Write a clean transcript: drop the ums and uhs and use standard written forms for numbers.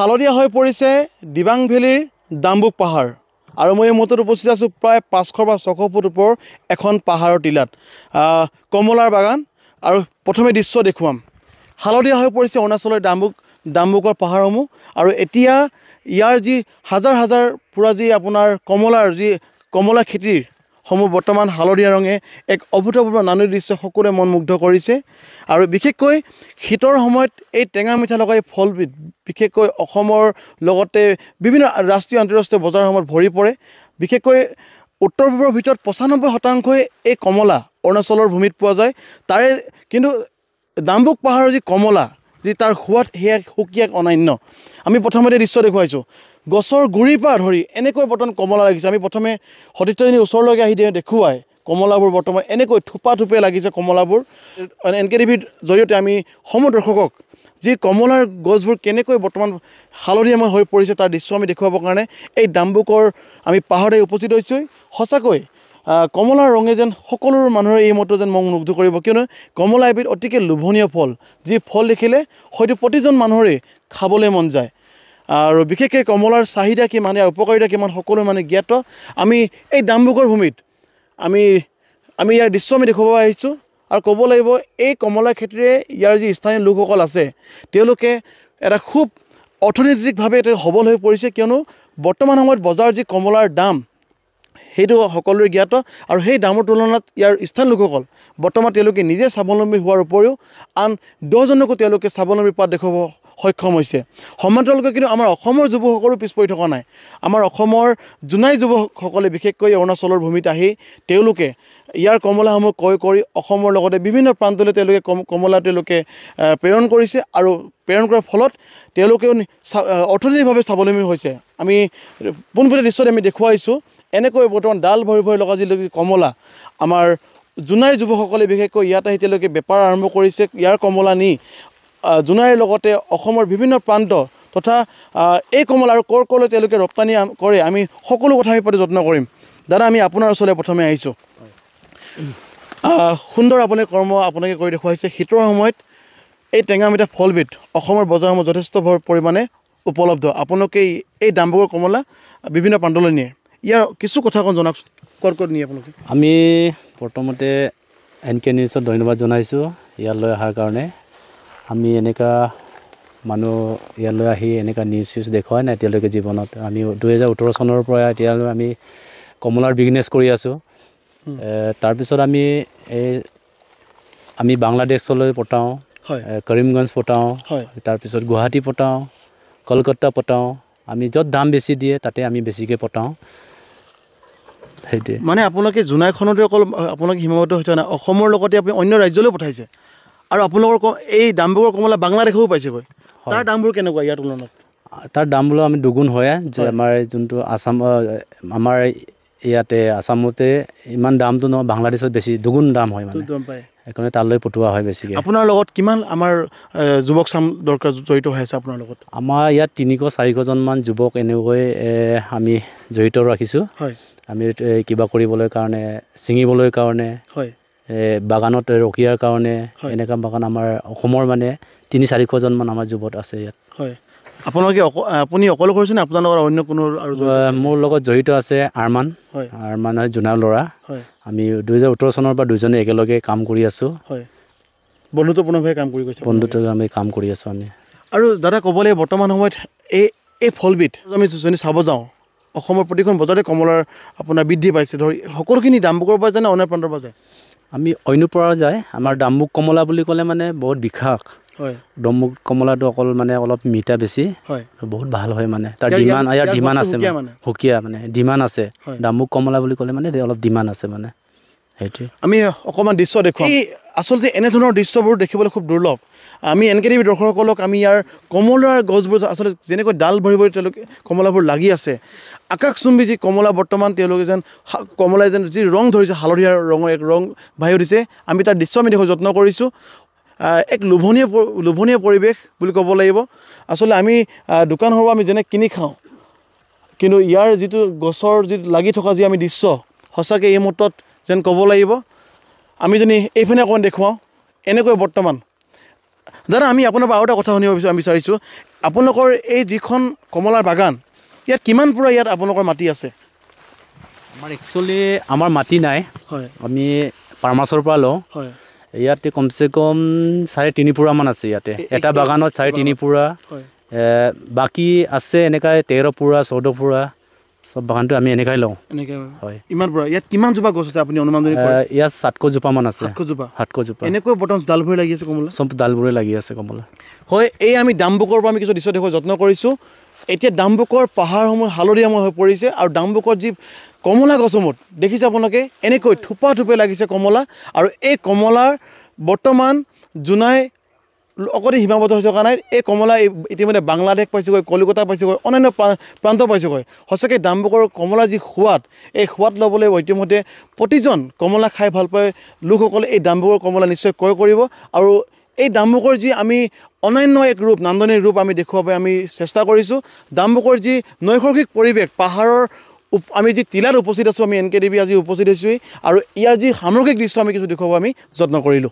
হালধীয়া হৈ পৰিছে দিবাং ভেলীৰ ডাম্বুক পাহাৰ আৰু মই এই মুহূৰ্তত উপস্থিত আছোঁ প্ৰায় 500 বা 600 ফুট ওপৰৰ এখন পাহাৰৰ টিলাত কমলাৰ বাগান আৰু প্ৰথমে দৃশ্য দেখুৱাম হালধীয়া হৈ পৰিছে অৰুণাচলৰ ডাম্বুকৰ পাহাৰসমূহ আৰু এতিয়া ইয়াৰ যি হাজাৰ হাজাৰ পুৰা যি আপোনাৰ কমলা খেতিৰ সমূহ বৰ্তমান হালধীয়া ৰঙে এক অভূতপূৰ্ব নান্দনিক দৃশ্য সকলোৱে মন মুগ্ধ কৰিছে আৰু বিশেষকৈ শীতৰ সময়ত এই টেঙা মিঠা লগা এই ফলবিধ বিশেষকৈ অসমৰ লগতে বিভিন্ন ৰাষ্ট্ৰীয় আন্তঃৰাষ্ট্ৰীয় বজাৰসমূহত ভৰি পৰে বিশেষকৈ উত্তৰ পূবৰ ভিতৰত 95% এই কমলা অৰুণাচলৰ ভূমিত পোৱা যায় তাৰে কিন্তু ডাম্বুক পাহাৰৰ যি কমলা যি তাৰ সোৱাদ সেয়া সুকীয়া অনন্য আমি প্ৰথমতে দৃশ্য দেখুৱাইছোঁ গছৰ গুৰিৰ পৰা ধৰি এনেকৈ বৰ্তমান কমলা লাগিছে আমি প্ৰথমে সতীৰ্থজনী ওচৰলৈকে আহি দেখুৱাই কমলাবোৰ বৰ্তমান এনেকৈ থোপে লাগিছে কমলাবোৰ NKTVৰ জৰিয়তে আমি সমূহ দৰ্শকক যি কমলাৰ গছবোৰ কেনেকৈ বৰ্তমান হালধীয়াময় হৈ পৰিছে তাৰ দৃশ্য আমি দেখুৱাবৰ কাৰণে এই ডাম্বুকৰ আমি পাহাৰতে উপস্থিত হৈছোঁ সঁচাকৈ কমলাৰ ৰঙে যেন সকলো মানুহৰ এই মতো যেন মন মুগ্ধ কৰিব কিয়নো কমলা এবিধ অতিকে লোভনীয় ফল যি ফল দেখিলে হয়তো প্ৰতিজন মানুহৰে খাবলৈ মন যায় আৰু বিশেষকৈ কমলাৰ চাহিদা কিমান ইয়াৰ উপকাৰিতা কিমান সকলো মানে জ্ঞাত আমি এই ডাম্বুকৰ ভূমিত আমি ইয়াৰ দৃশ্য আমি দেখুৱাব আহিছোঁ আৰু ক'ব লাগিব এই কমলা খেতিৰে ইয়াৰ যি স্থানীয় লোকসকল আছে তেওঁলোকে এটা খুব অৰ্থনৈতিকভাৱে সবল হৈ পৰিছে কিয়নো বৰ্তমান সময়ত বজাৰৰ যি কমলাৰ দাম সেইটো সকলোৰে জ্ঞাত আৰু সেই দামৰ তুলনাত ইয়াৰ স্থানীয় লোকসকল বৰ্তমান তেওঁলোকে নিজে স্বাৱলম্বী হোৱাৰ উপৰিও আন 10জনকো তেওঁলোকে স্বাৱলম্বী পাত দেখুৱাব সক্ষম হৈছে সমান্তৰালকৈ কিন্তু আমাৰ অসমৰ যুৱকসকলো পিছ পৰি থকা নাই আমাৰ অসমৰ জোনাই যুৱকসকলে বিশেষকৈ অৰুণাচলৰ ভূমিত আহি তেওঁলোকে ইয়াৰ কমলাসমূহ ক্ৰয় কৰি অসমৰ লগতে বিভিন্ন প্ৰান্তলৈ তেওঁলোকে কমলা প্ৰেৰণ কৰিছে আৰু প্ৰেৰণ কৰাৰ ফলত তেওঁলোকেও অৰ্থনৈতিকভাৱে স্বাৱলম্বী হৈছে আমি পোনপটীয়া দৃশ্যত আমি দেখুৱাইছোঁ এনেকৈ বৰ্তমান ডাল ভৰি ভৰি লগা যিবিলাক কমলা আমাৰ জোনাই যুৱকসকলে বিশেষকৈ ইয়াত আহি তেওঁলোকে বেপাৰ আৰম্ভ কৰিছে ইয়াৰ কমলা নি জোনাইৰ লগতে অসমৰ বিভিন্ন প্ৰান্ত তথা এই কমলা আৰু ক'লৈ তেওঁলোকে ৰপ্তানি কৰে আমি সকলো কথা আমি পাতি যত্ন কৰিম দাদা আমি আপোনাৰ ওচৰলৈ প্ৰথমে আহিছোঁ সুন্দৰ আপুনি কৰ্ম আপোনালোকে কৰি দেখুৱাইছে শীতৰ সময়ত এই টেঙা মিঠা ফলবিধ অসমৰ বজাৰসমূহ যথেষ্ট পৰিমাণে উপলব্ধ আপোনালোকে এই ডাম্বুকৰ কমলা বিভিন্ন প্ৰান্তলৈ নিয়ে ইয়াৰ কিছু কথা অকণ জনাওক ক'ত নিয়ে আপোনালোকে আমি প্ৰথমতে NK নিউজত ধন্যবাদ জনাইছোঁ ইয়ালৈ অহাৰ কাৰণে আমি এনেকুৱা মানুহ ইয়ালৈ আহি এনেকুৱা নিউজ দেখুৱাই নাই এতিয়ালৈকে জীৱনত আমি 2018 চনৰ পৰা এতিয়ালৈ আমি কমলাৰ বিজনেছ কৰি আছোঁ তাৰপিছত আমি বাংলাদেশলৈ পঠাওঁ কৰিমগঞ্জ পঠাওঁ তাৰপিছত গুৱাহাটী পঠাওঁ কলকাতা পঠাওঁ আমি য'ত দাম বেছি দিয়ে তাতে আমি বেছিকৈ পঠাওঁ সেইটোৱে মানে আপোনালোকে জোনাইখনতে অকল আপোনালোকে সীমাবদ্ধ হৈ থকা নাই অসমৰ লগতে আপুনি অন্য ৰাজ্যলৈ পঠাইছে আৰু আপোনালোকৰ এই ডাম্বুকৰ কমলা বাংলাদেশও পাইছেগৈ তাৰ দামবোৰ কেনেকুৱা ইয়াৰ তুলনাত তাৰ দামবোৰ আমি দুগুণ হয় যে আমাৰ যোনটো আসাম আমাৰ ইয়াতে আসামতে ইমান দামটো নহয় বাংলাদেশত বেছি দুগুণ দাম হয় মানে সেইকাৰণে তালৈ পঠোৱা হয় বেছিকৈ আপোনাৰ লগত কিমান আমাৰ যুৱক চাম দৰকাৰ জড়িত হৈ আছে আপোনাৰ লগত আমাৰ ইয়াত 300-400জনমান যুৱক এনেকৈ আমি জড়িত ৰাখিছোঁ আমি কিবা কৰিবলৈ কাৰণে ছিঙিবলৈ কাৰণে বাগানত ৰখিয়াৰ কাৰণে এনেকুৱা বাগান আমাৰ অসমৰ মানে 300-400জনমান আমাৰ যুৱক আছে ইয়াত আপোনালোকে আপুনি অকলে কৰিছেনে আপোনাৰ লগত অন্য কোনো আৰু মোৰ লগত জড়িত আছে আৰমান হয় জোনাৰ ল'ৰা আমি 2018 চনৰ পৰা দুজনে একেলগে কাম কৰি আছোঁ বন্ধুত্বপূৰ্ণভাৱে কাম কৰি গৈছে আমি কাম কৰি আছোঁ আমি আৰু দাদা ক'বলৈ বৰ্তমান সময়ত এই ফলবিধ আমি যদি চাব যাওঁ অসমৰ প্ৰতিখন বজাৰতে কমলাৰ আপোনাৰ বৃদ্ধি পাইছে ধৰি সকলোখিনি ডাম্বুকৰ পৰা যায় নে অন্য প্ৰান্তৰ পৰা যায় আমি অন্য পৰা যায় আমাৰ ডাম্বুক কমলা বুলি ক'লে মানে বহুত বিখ্যাত ডাম্বুক কমলাটো অকল মানে অলপ মিঠা বেছি বহুত ভাল হয় মানে তাৰ ইয়াৰ ডিমাণ্ড আছে সুকীয়া মানে ডিমাণ্ড আছে ডাম্বুক কমলা বুলি ক'লে মানে অলপ ডিমাণ্ড আছে মানে সেইটোৱে আমি অকণমান দৃশ্য দেখুৱাম আচলতে এনেধৰণৰ দৃশ্যবোৰ দেখিবলৈ খুব দুৰ্লভ আমি NKTV দৰ্শকসকলক আমি ইয়াৰ কমলাৰ গছবোৰ আচলতে যেনেকৈ ডাল ভৰি ভৰি তেওঁলোকে কমলাবোৰ লাগি আছে আকাশচুম্বী যি কমলা বৰ্তমান তেওঁলোকে যেন কমলাই যেন যি ৰং ধৰিছে হালধীয়া ৰঙৰ এক ৰং ভাহি উঠিছে আমি তাৰ দৃশ্য আমি দেখুৱাব যত্ন কৰিছোঁ এক লোভনীয় পৰিৱেশ বুলি ক'ব লাগিব আচলতে আমি দোকানসমূহ আমি যেনে কিনি খাওঁ কিন্তু ইয়াৰ যিটো গছৰ যিটো লাগি থকা যি আমি দৃশ্য সঁচাকৈ এই মুহূৰ্তত যেন ক'ব লাগিব আমি যদি এইফালে অকণমান দেখুৱাওঁ এনেকৈ বৰ্তমান দাদা আমি আপোনাৰ পৰা আৰু এটা কথা শুনিব বিচাৰিছোঁ আপোনালোকৰ এই যিখন কমলাৰ বাগান ইয়াত কিমান পুৰা ইয়াত আপোনালোকৰ মাটি আছে আমাৰ একচুৱেলি আমাৰ মাটি নাই হয় আমি ফাৰ্মাছৰ পৰা লওঁ হয় ইয়াতে কমচে কম 3.5 পুৰামান আছে ইয়াতে এটা বাগানত 3.5 পুৰা হয় বাকী আছে এনেকৈ 13 পুৰা 14 পুৰা সব বাগানটো আমি এনেকৈ লওঁ এনেকৈ হয় ইমান পুৰা ইয়াত কিমান জোপা গছ আছে আপুনি অনুমান কৰিব ইয়াত 700 জোপামান আছে 700 জোপা এনেকৈ বৰ্তমান ডালভৰি লাগি আছে কমলা চব ডালবোৰে লাগি আছে কমলা হয় এই আমি ডাম্বুকৰ পৰা আমি কিছু দৃশ্য দেখুৱাব যত্ন কৰিছোঁ এতিয়া ডাম্বুকৰ পাহাৰসমূহ হালধীয়াময় হৈ পৰিছে আৰু ডাম্বুকৰ যি কমলা গছসমূহ দেখিছে আপোনালোকে এনেকৈ থোপা থোপে লাগিছে কমলা আৰু এই কমলাৰ বৰ্তমান জোনাই অকলে সীমাবদ্ধ হৈ থকা নাই এই কমলা ইতিমধ্যে বাংলাদেশ পাইছেগৈ কলিকতা পাইছেগৈ অন্যান্য প্ৰান্ত পাইছেগৈ সঁচাকৈ ডাম্বুকৰ কমলা যি সোৱাদ এই সোৱাদ ল'বলৈ ইতিমধ্যে প্ৰতিজন কমলা খাই ভাল পায় লোকসকলে এই ডাম্বুকৰ কমলা নিশ্চয় ক্ৰয় কৰিব আৰু এই ডাম্বুকৰ যি আমি অনন্য এক ৰূপ নান্দনিক ৰূপ আমি দেখুৱাবলৈ আমি চেষ্টা কৰিছোঁ ডাম্বুকৰ যি নৈসৰ্গিক পৰিৱেশ পাহাৰৰ আমি যি টিলাত উপস্থিত আছোঁ আমি NKTV আজি উপস্থিত হৈছোঁহি আৰু ইয়াৰ যি সামগ্ৰিক দৃশ্য আমি কিছু দেখুৱাব আমি যত্ন কৰিলোঁ